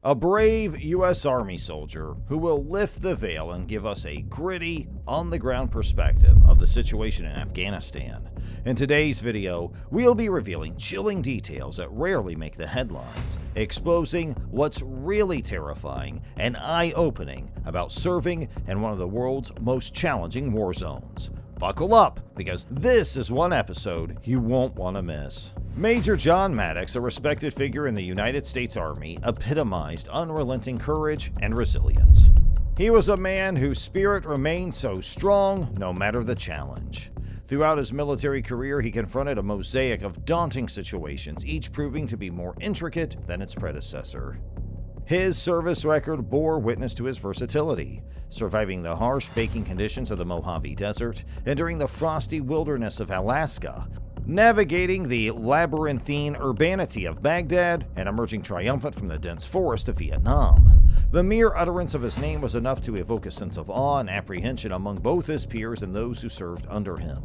A brave U.S. Army soldier who will lift the veil and give us a gritty, on-the-ground perspective of the situation in Afghanistan. In today's video, we'll be revealing chilling details that rarely make the headlines, exposing what's really terrifying and eye-opening about serving in one of the world's most challenging war zones. Buckle up, because this is one episode you won't want to miss. Major John Maddox, a respected figure in the United States Army, epitomized unrelenting courage and resilience. He was a man whose spirit remained so strong no matter the challenge. Throughout his military career, he confronted a mosaic of daunting situations, each proving to be more intricate than its predecessor. His service record bore witness to his versatility, surviving the harsh baking conditions of the Mojave Desert, enduring the frosty wilderness of Alaska, navigating the labyrinthine urbanity of Baghdad, and emerging triumphant from the dense forest of Vietnam. The mere utterance of his name was enough to evoke a sense of awe and apprehension among both his peers and those who served under him.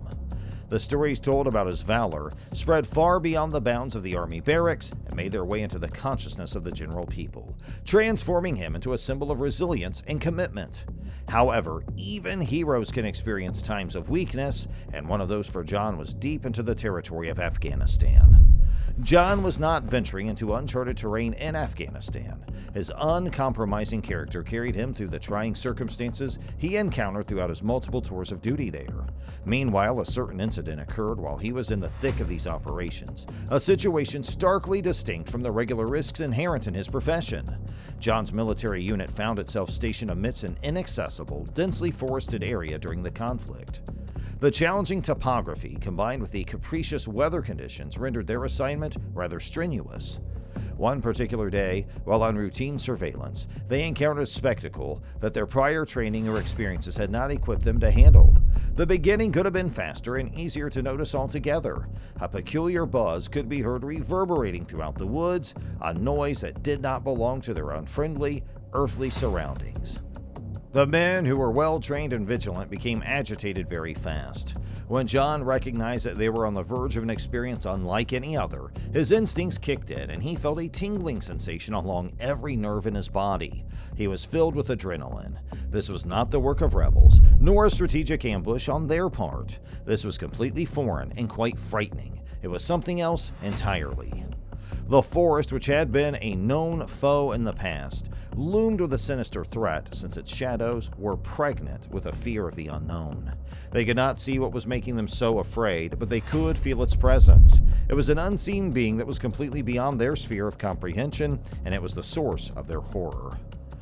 The stories told about his valor spread far beyond the bounds of the Army barracks and made their way into the consciousness of the general people, transforming him into a symbol of resilience and commitment. However, even heroes can experience times of weakness, and one of those for John was deep into the territory of Afghanistan. John was not venturing into uncharted terrain in Afghanistan. His uncompromising character carried him through the trying circumstances he encountered throughout his multiple tours of duty there. Meanwhile, a certain incident occurred while he was in the thick of these operations, a situation starkly distinct from the regular risks inherent in his profession. John's military unit found itself stationed amidst an inaccessible, densely forested area during the conflict. The challenging topography, combined with the capricious weather conditions, rendered their assignment rather strenuous. One particular day, while on routine surveillance, they encountered a spectacle that their prior training or experiences had not equipped them to handle. The beginning could have been faster and easier to notice altogether. A peculiar buzz could be heard reverberating throughout the woods, a noise that did not belong to their unfriendly, earthly surroundings. The men, who were well-trained and vigilant, became agitated very fast. When John recognized that they were on the verge of an experience unlike any other, his instincts kicked in and he felt a tingling sensation along every nerve in his body. He was filled with adrenaline. This was not the work of rebels, nor a strategic ambush on their part. This was completely foreign and quite frightening. It was something else entirely. The forest, which had been a known foe in the past, loomed with a sinister threat since its shadows were pregnant with a fear of the unknown. They could not see what was making them so afraid, but they could feel its presence. It was an unseen being that was completely beyond their sphere of comprehension, and it was the source of their horror.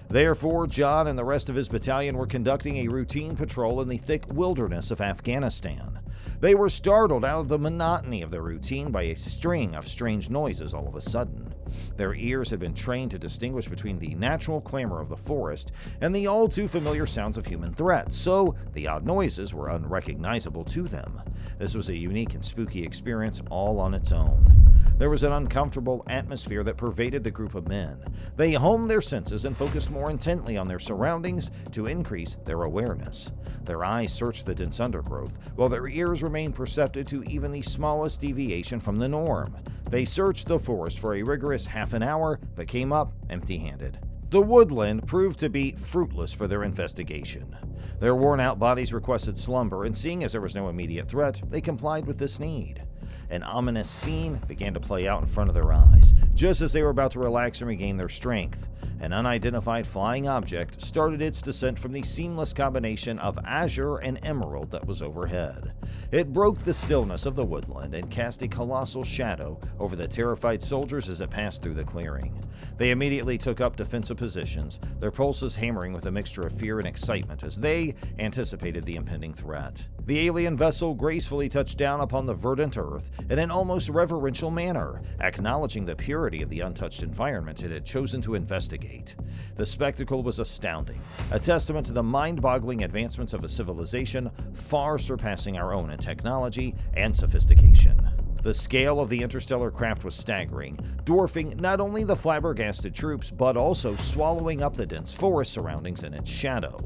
Therefore, John and the rest of his battalion were conducting a routine patrol in the thick wilderness of Afghanistan. They were startled out of the monotony of their routine by a string of strange noises all of a sudden. Their ears had been trained to distinguish between the natural clamor of the forest and the all-too-familiar sounds of human threats, so the odd noises were unrecognizable to them. This was a unique and spooky experience all on its own. There was an uncomfortable atmosphere that pervaded the group of men. They honed their senses and focused more intently on their surroundings to increase their awareness. Their eyes searched the dense undergrowth, while their ears remained perceptive to even the smallest deviation from the norm. They searched the forest for a rigorous half an hour, but came up empty-handed. The woodland proved to be fruitless for their investigation. Their worn-out bodies requested slumber, and seeing as there was no immediate threat, they complied with this need. An ominous scene began to play out in front of their eyes. Just as they were about to relax and regain their strength, an unidentified flying object started its descent from the seamless combination of azure and emerald that was overhead. It broke the stillness of the woodland and cast a colossal shadow over the terrified soldiers as it passed through the clearing. They immediately took up defensive positions, their pulses hammering with a mixture of fear and excitement as they anticipated the impending threat. The alien vessel gracefully touched down upon the verdant earth in an almost reverential manner, acknowledging the purity of the untouched environment it had chosen to investigate. The spectacle was astounding, a testament to the mind-boggling advancements of a civilization far surpassing our own in technology and sophistication. The scale of the interstellar craft was staggering, dwarfing not only the flabbergasted troops but also swallowing up the dense forest surroundings in its shadow.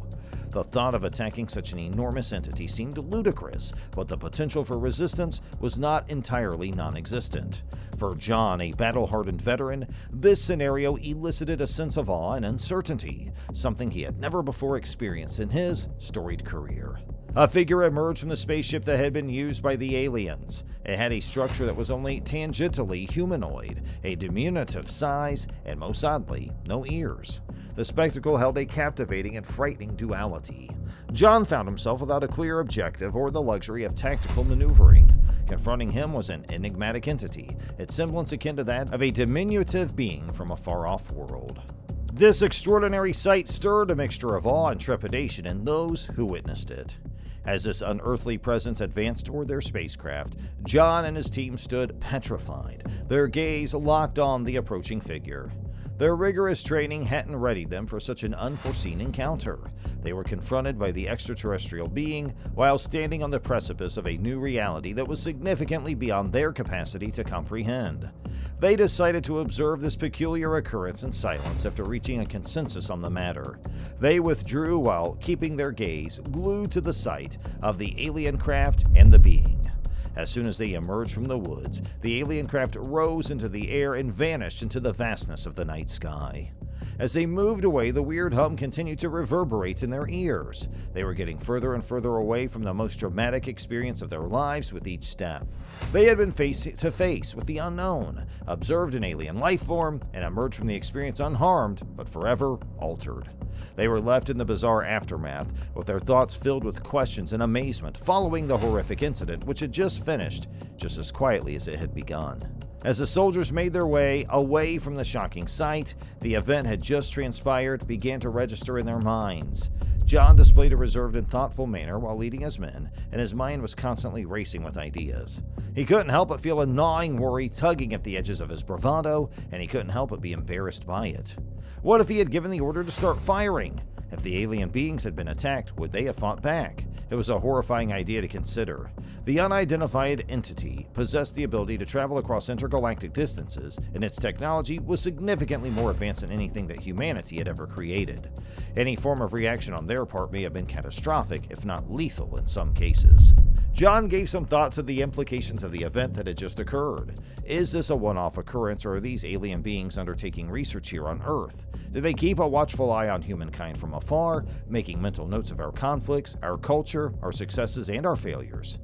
The thought of attacking such an enormous entity seemed ludicrous, but the potential for resistance was not entirely non-existent. For John, a battle-hardened veteran, this scenario elicited a sense of awe and uncertainty, something he had never before experienced in his storied career. A figure emerged from the spaceship that had been used by the aliens. It had a structure that was only tangentially humanoid, a diminutive size, and most oddly, no ears. The spectacle held a captivating and frightening duality. John found himself without a clear objective or the luxury of tactical maneuvering. Confronting him was an enigmatic entity, its semblance akin to that of a diminutive being from a far-off world. This extraordinary sight stirred a mixture of awe and trepidation in those who witnessed it. As this unearthly presence advanced toward their spacecraft, John and his team stood petrified, their gaze locked on the approaching figure. Their rigorous training hadn't readied them for such an unforeseen encounter. They were confronted by the extraterrestrial being while standing on the precipice of a new reality that was significantly beyond their capacity to comprehend. They decided to observe this peculiar occurrence in silence after reaching a consensus on the matter. They withdrew while keeping their gaze glued to the sight of the alien craft and the being. As soon as they emerged from the woods, the alien craft rose into the air and vanished into the vastness of the night sky. As they moved away, the weird hum continued to reverberate in their ears. They were getting further and further away from the most dramatic experience of their lives with each step. They had been face to face with the unknown, observed an alien life form, and emerged from the experience unharmed, but forever altered. They were left in the bizarre aftermath, with their thoughts filled with questions and amazement following the horrific incident which had just finished, just as quietly as it had begun. As the soldiers made their way away from the shocking sight, the event had just transpired began to register in their minds. John displayed a reserved and thoughtful manner while leading his men, and his mind was constantly racing with ideas. He couldn't help but feel a gnawing worry tugging at the edges of his bravado, and he couldn't help but be embarrassed by it. What if he had given the order to start firing? If the alien beings had been attacked, would they have fought back? It was a horrifying idea to consider. The unidentified entity possessed the ability to travel across intergalactic distances, and its technology was significantly more advanced than anything that humanity had ever created. Any form of reaction on their part may have been catastrophic, if not lethal in some cases. John gave some thought to the implications of the event that had just occurred. Is this a one-off occurrence, or are these alien beings undertaking research here on Earth? Do they keep a watchful eye on humankind from afar, making mental notes of our conflicts, our culture, our successes, and our failures?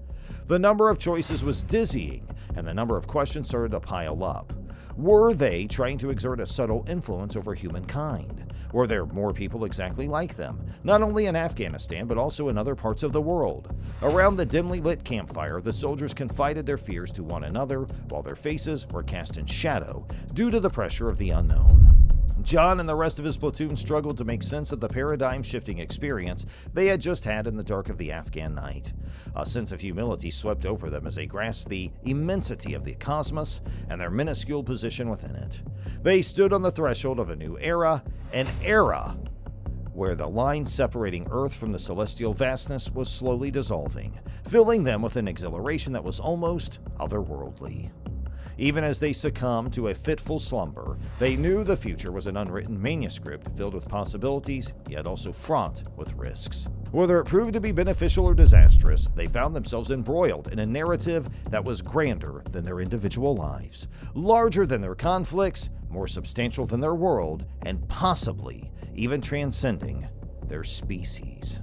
The number of choices was dizzying, and the number of questions started to pile up. Were they trying to exert a subtle influence over humankind? Were there more people exactly like them, not only in Afghanistan but also in other parts of the world? Around the dimly lit campfire, the soldiers confided their fears to one another while their faces were cast in shadow due to the pressure of the unknown. John and the rest of his platoon struggled to make sense of the paradigm-shifting experience they had just had in the dark of the Afghan night. A sense of humility swept over them as they grasped the immensity of the cosmos and their minuscule position within it. They stood on the threshold of a new era, an era where the line separating Earth from the celestial vastness was slowly dissolving, filling them with an exhilaration that was almost otherworldly. Even as they succumbed to a fitful slumber, they knew the future was an unwritten manuscript filled with possibilities, yet also fraught with risks. Whether it proved to be beneficial or disastrous, they found themselves embroiled in a narrative that was grander than their individual lives, larger than their conflicts, more substantial than their world, and possibly even transcending their species.